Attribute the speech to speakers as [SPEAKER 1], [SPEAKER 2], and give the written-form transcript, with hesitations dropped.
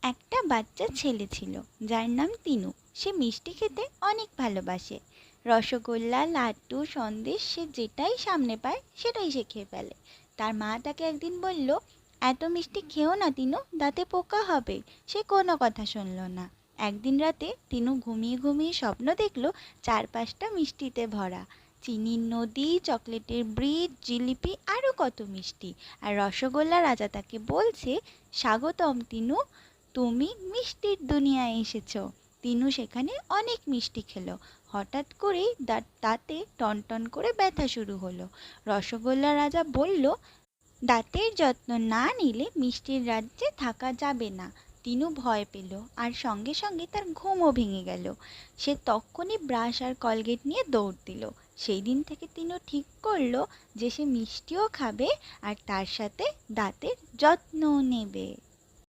[SPEAKER 1] একটা বাচ্চা ছেলে ছিল যার নাম তিনু। সে মিষ্টি খেতে অনেক ভালোবাসে। রসগোল্লা, লাড্ডু, সন্দেশ সে যেটাই সামনে পায় সেটাই সে খেয়ে ফেলে। তার মা তাকে একদিন বলল, এত মিষ্টি খেও না তিনু, দাঁতে পোকা হবে। সে কোনো কথা শুনল না। একদিন রাতে তিনু ঘুমিয়ে ঘুমিয়ে স্বপ্ন দেখল চারপাশটা মিষ্টিতে ভরা। চিনির নদী, চকলেটের ব্রিজ, জিলিপি, আরও কত মিষ্টি। আর রসগোল্লা রাজা তাকে বলছে, স্বাগতম তিনু, তুমি মিষ্টির দুনিয়ায় এসেছো। তিনু সেখানে অনেক মিষ্টি খেলো। হঠাৎ করেই দাঁতে টনটন করে ব্যথা শুরু হলো। রসগোল্লা রাজা বলল, দাঁতের যত্ন না নিলে মিষ্টির রাজ্যে থাকা যাবে না। তিনু ভয় পেল আর সঙ্গে সঙ্গে তার ঘুমও ভেঙে গেল। সে তক্ষুনি ব্রাশ আর কলগেট নিয়ে দৌড় দিল। সেই দিন থেকে তিনু ঠিক করলো যে সে মিষ্টিও খাবে আর তার সাথে দাঁতের যত্নও নেবে।